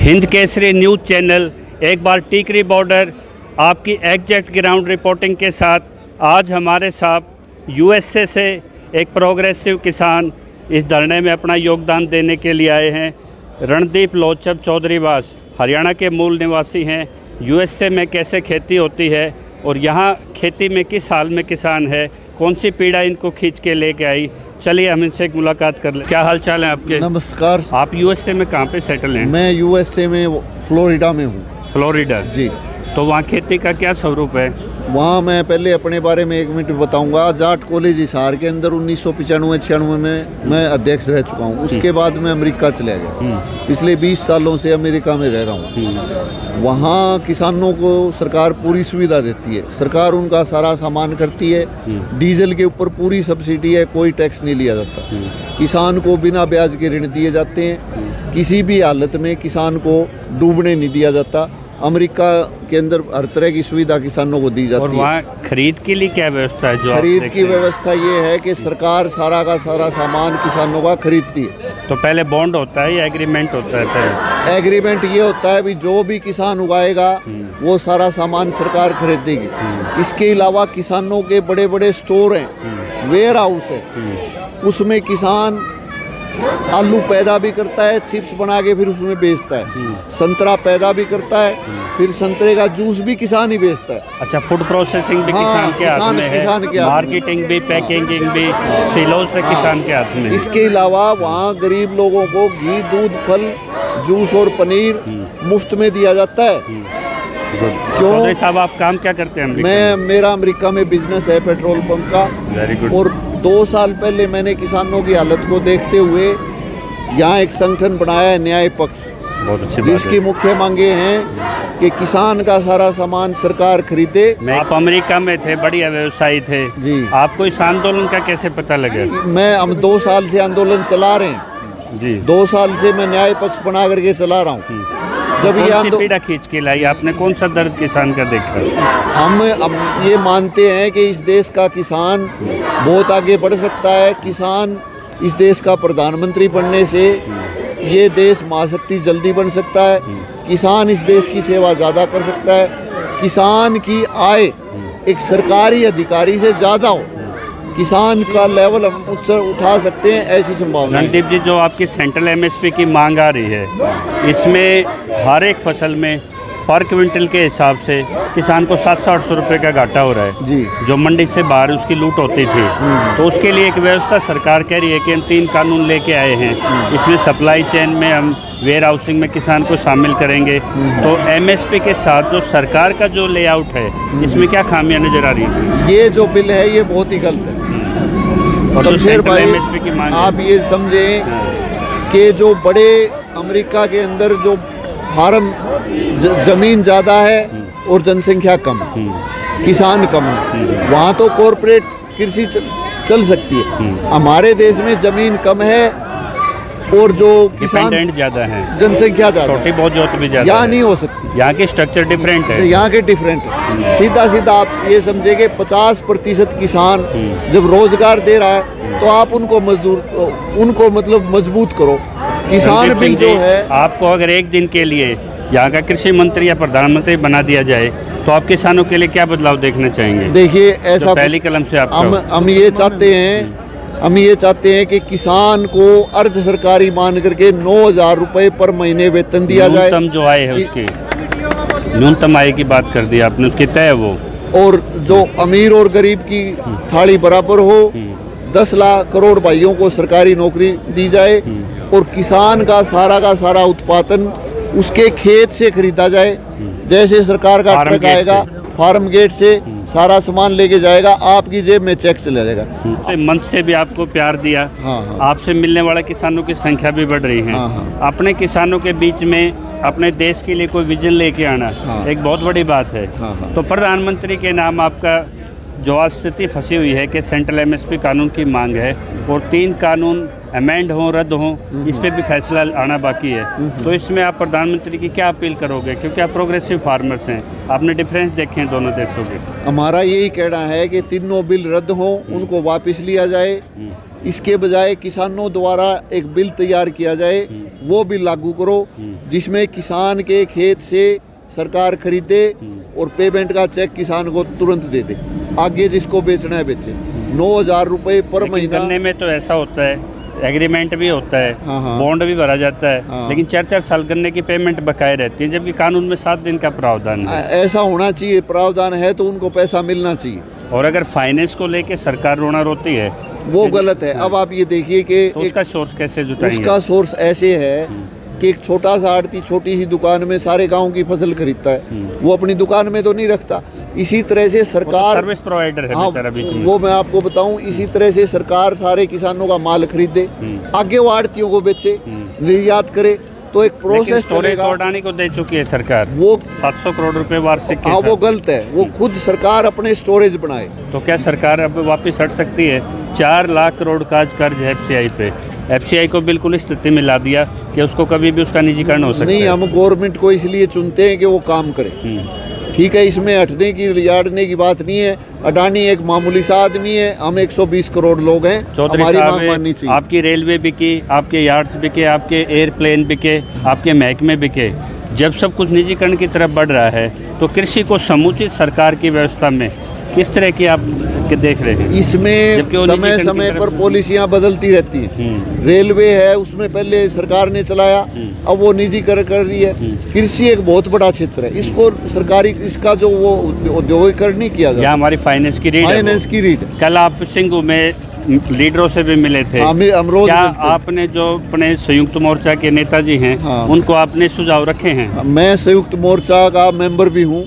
Hind Kesari news channel एक बार Tikri border आपकी exact ground reporting के साथ। आज हमारे साथ यूएसए से एक प्रोग्रेसिव किसान इस धरने में अपना योगदान देने के लिए आए हैं। रणदीप लोचब चौधरीवास हरियाणा के मूल निवासी हैं। यूएसए में कैसे खेती होती है और यहाँ खेती में किस हाल में किसान है, कौन सी पीड़ा इनको खींच के लेके आई, चलिए हम इनसे एक मुलाकात कर लें। क्या हाल चाल है आपके? नमस्कार। आप यूएसए में कहाँ पे सेटल हैं? मैं यूएसए में फ्लोरिडा में हूँ। फ्लोरिडा जी। तो वहाँ खेती का क्या स्वरूप है? वहाँ मैं पहले अपने बारे में 1 मिनट बताऊंगा। जाट कॉलेज हिसार के अंदर 1995-96 में मैं अध्यक्ष रह चुका हूँ। उसके बाद मैं अमेरिका चला गया। पिछले 20 सालों से अमेरिका में रह रहा हूँ। वहाँ किसानों को सरकार पूरी सुविधा देती है। सरकार उनका सारा सामान करती है। डीजल के ऊपर पूरी सब्सिडी है, कोई टैक्स नहीं लिया जाता। किसान को बिना ब्याज के ऋण दिए जाते हैं। किसी भी हालत में किसान को डूबने नहीं दिया जाता। अमेरिका के अंदर हर तरह की सुविधा किसानों को दी जाती है। और वहाँ खरीद के लिए क्या व्यवस्था है? जो खरीद की व्यवस्था ये है कि सरकार सारा का सारा सामान किसानों का खरीदती है। तो पहले बॉन्ड होता है या एग्रीमेंट होता है? पहले एग्रीमेंट ये होता है भी जो भी किसान उगाएगा वो सारा सामान सरकार खरीदेगी। इसके अलावा किसानों के बड़े बड़े स्टोर हैं, वेयर हाउस है, उसमें किसान आलू पैदा भी करता है, चिप्स बना के फिर उसमें बेचता है। संतरा पैदा भी करता है, फिर संतरे का जूस भी किसान ही बेचता है। अच्छा, फूड प्रोसेसिंग भी किसान के हाथ में है, मार्केटिंग भी, पैकेजिंग भी, सिलोज तक किसान के हाथ में। इसके अलावा वहाँ गरीब लोगों को घी, दूध, फल, जूस और पनीर मुफ्त में दिया जाता है। क्यों साहब, आप काम क्या करते हैं? मेरा अमेरिका में बिजनेस है पेट्रोल पंप का। Very good. और 2 साल पहले मैंने किसानों की हालत को देखते हुए यहाँ एक संगठन बनाया है, न्याय पक्ष। बहुत अच्छी बात है। जिसकी मुख्य मांगे हैं कि किसान का सारा सामान सरकार खरीदे। आप अमेरिका में थे, बढ़िया व्यवसायी थे जी। आपको इस आंदोलन का कैसे पता लगा? हम 2 साल से आंदोलन चला रहे हैं जी। 2 साल से मैं न्याय पक्ष बना करके चला रहा हूँ। जब ये पीड़ा खींच के लाई आपने, कौन सा दर्द किसान का देखा? हम ये मानते हैं कि इस देश का किसान बहुत आगे बढ़ सकता है। किसान इस देश का प्रधानमंत्री बनने से ये देश महाशक्ति जल्दी बन सकता है। किसान इस देश की सेवा ज़्यादा कर सकता है। किसान की आय एक सरकारी अधिकारी से ज़्यादा हो, किसान का लेवल हम उठा सकते हैं, ऐसी संभावना है। रणदीप जी, जो आपकी सेंट्रल एमएसपी की मांग आ रही है, इसमें हर एक फसल में पर क्विंटल के हिसाब से किसान को 700-800 रुपये का घाटा हो रहा है जी। जो मंडी से बाहर उसकी लूट होती थी। तो उसके लिए एक व्यवस्था सरकार कह रही है कि हम 3 कानून लेके आए हैं। इसमें सप्लाई चेन में हम वेयर हाउसिंग में किसान को शामिल करेंगे। तो एमएसपी के साथ जो सरकार का जो लेआउट है, इसमें क्या खामियां नजर आ रही हैं? ये जो बिल है ये बहुत ही गलत है। शमशेर भाई, आप ये समझें कि जो बड़े अमेरिका के अंदर जो फार्म जमीन ज़्यादा है और जनसंख्या कम, किसान कम है, वहाँ तो कॉरपोरेट कृषि चल सकती है। हमारे देश में ज़मीन कम है और जो किसान ज़्यादा है, जनसंख्या ज़्यादा, छोटी बहुत जोत भी ज़्यादा, यहाँ नहीं हो सकती। यहाँ के स्ट्रक्चर डिफरेंट है, यहाँ के डिफरेंट है। सीधा सीधा आप ये समझे कि 50% किसान जब रोजगार दे रहा है तो आप उनको मतलब मजबूत करो। किसान बिल जो है, आपको अगर एक दिन के लिए यहाँ का कृषि मंत्री या प्रधानमंत्री बना दिया जाए तो आप किसानों के लिए क्या बदलाव देखना चाहेंगे? देखिए, ऐसा पहली कलम से हम ये चाहते हैं कि किसान को अर्ध सरकारी मान करके 9,000 रुपये पर महीने वेतन दिया जाए। न्यूनतम जो आय है उसकी, न्यूनतम आय की बात कर दी आपने, उसकी तय वो, और जो अमीर और गरीब की थाली बराबर हो। 10 लाख करोड़ भाइयों को सरकारी नौकरी दी जाए और किसान का सारा उत्पादन उसके खेत से खरीदा जाए। जैसे सरकार का ट्रक आएगा फार्म गेट से सारा सामान लेके जाएगा, आपकी जेब में चेक चला जाएगा। मंच से भी आपको प्यार दिया। हाँ। आपसे मिलने वाले किसानों की संख्या भी बढ़ रही है। हाँ। अपने किसानों के बीच में अपने देश के लिए कोई विजन लेके आना एक बहुत बड़ी बात है। तो प्रधानमंत्री के नाम आपका जो आज स्थिति फंसी हुई है कि सेंट्रल एमएसपी कानून की मांग है और 3 कानून अमेंड हों, रद्द हों, इस पे भी फैसला आना बाकी है। तो इसमें आप प्रधानमंत्री की क्या अपील करोगे, क्योंकि आप प्रोग्रेसिव फार्मर्स हैं, आपने डिफरेंस देखे हैं दोनों देशों के? हमारा यही कहना है कि तीनों बिल रद्द हों, उनको वापस लिया जाए। इसके बजाय किसानों द्वारा एक बिल तैयार किया जाए वो बिल लागू करो जिसमें किसान के खेत से सरकार खरीदे और पेमेंट का चेक किसान को तुरंत दे दे, आगे जिसको बेचना है बेचे। 9,000 रुपये पर लेकिन महीना। गन्ने में तो ऐसा होता है, एग्रीमेंट भी होता है, हाँ, हाँ। बॉन्ड भी भरा जाता है, हाँ। लेकिन 4-4 साल गन्ने की पेमेंट बकाए रहती है, जबकि कानून में 7 दिन का प्रावधान है। ऐसा होना चाहिए, प्रावधान है तो उनको पैसा मिलना चाहिए। और अगर फाइनेंस को लेके सरकार रोना रोती है वो गलत है। अब आप ये देखिए कि तो उसका सोर्स कैसे जुटाएंगे? उसका सोर्स ऐसे है कि एक छोटा सा आड़ती छोटी सी दुकान में सारे गांव की फसल खरीदता है, वो अपनी दुकान में तो नहीं रखता। इसी तरह से सरकार सर्विस प्रोवाइडर है बेचारा बीच में। वो मैं आपको बताऊं, इसी तरह से सरकार सारे किसानों का माल खरीदे, आगे वो आड़तियों को बेचे, निर्यात करे, तो एक प्रोसेस स्टोरेज चलेगा। को अडानी को दे चुकी है सरकार वो 700 करोड़ रुपए वार्षिक के हाँ, वो साथ। गलत है। वो खुद सरकार अपने स्टोरेज बनाए। तो क्या सरकार अब वापस हट सकती है? 4 लाख करोड़ का आज कर्ज है एफसीआई पे। एफसीआई को बिल्कुल इस स्थिति में ला दिया कि उसको कभी भी उसका निजीकरण हो सकता नहीं, है। हम गवर्नमेंट को इसलिए चुनते हैं कि वो काम करे। ठीक है, इसमें हटने की रियाड़ने की बात नहीं है। अडानी एक मामूली सा आदमी है, हम 120 करोड़ लोग हैं, चौधरी हमारी मांग साहब, माननी चाहिए। आपकी रेलवे बिकी, आपके यार्ड्स बिके, आपके एयरप्लेन बिके, आपके महकमे बिके। जब सब कुछ निजीकरण की तरफ बढ़ रहा है तो कृषि को समुचित सरकार की व्यवस्था में किस तरह की आप देख रहे हैं? इसमें जबकि वो समय निजीकरण की समय तरफ- पर पॉलिसियां बदलती रहती हैं। रेलवे है, उसमें पहले सरकार ने चलाया, अब वो निजीकरण कर रही है। कृषि एक बहुत बड़ा क्षेत्र है, इसको सरकारी इसका जो वो औद्योगिकरण नहीं किया यहाँ जाता। हमारी फाइनेंस की रीड है वो। फाइनेंस की रीड कल आप सिंगू में लीडरों से भी मिले थे। हम रोज क्या मिलते हैं। आपने जो अपने संयुक्त मोर्चा के नेताजी हैं हाँ। उनको आपने सुझाव रखे हैं? मैं संयुक्त मोर्चा का मेंबर भी हूँ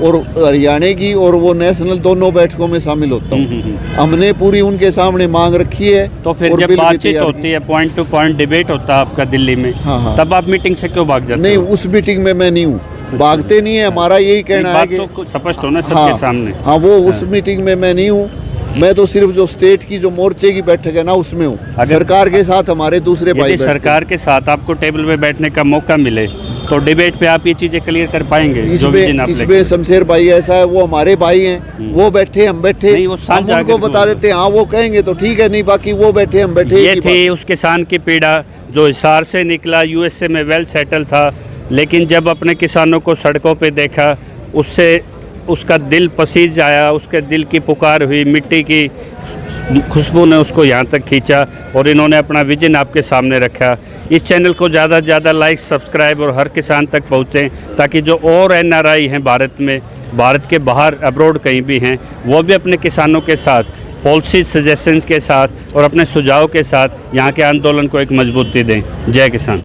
और हरियाणा की और वो नेशनल दोनों बैठकों में शामिल होता हूँ। हमने पूरी उनके सामने मांग रखी है। तो फिर और जब बिल भी बातचीत तैयार होती है, पॉइंट टू पॉइंट डिबेट होता है आपका दिल्ली में, हाँ। तब आप मीटिंग से क्यों भाग जाते नहीं, हो? उस मीटिंग में मैं नहीं हूँ, भागते नहीं है। हमारा यही कहना है बात कि तो स्पष्ट होना सबके सामने। हाँ, वो उस मीटिंग में मैं नहीं हूँ। मैं तो सिर्फ जो स्टेट की जो मोर्चे की बैठक है ना, उसमें हूँ। सरकार के साथ हमारे दूसरे भाई यदि बैठते हैं। सरकार के साथ आपको टेबल पे बैठने का मौका मिले तो डिबेट पे आप ये चीजें क्लियर कर पाएंगे? जो विजन आप इसमें लेके- शमशेर भाई ऐसा है, वो हमारे भाई हैं, वो बैठे हम बैठे, नहीं, वो हम साझा उनको करके बता देते हैं। हाँ, वो कहेंगे तो ठीक है, नहीं बाकी वो बैठे हम बैठे। ये एक ही थी उस किसान की पीड़ा जो हिसार से निकला, यूएसए में वेल सेटल था, लेकिन जब अपने किसानों को सड़कों पे देखा उससे उसका दिल पसीज आया, उसके दिल की पुकार हुई, मिट्टी की खुशबू ने उसको यहाँ तक खींचा और इन्होंने अपना विजन आपके सामने रखा। इस चैनल को ज़्यादा से ज़्यादा लाइक, सब्सक्राइब और हर किसान तक पहुँचें, ताकि जो और एनआरआई हैं भारत में, भारत के बाहर अब्रॉड कहीं भी हैं, वो भी अपने किसानों के साथ पॉलिसी सजेशंस के साथ और अपने सुझाव के साथ यहाँ के आंदोलन को एक मजबूती दें। जय किसान।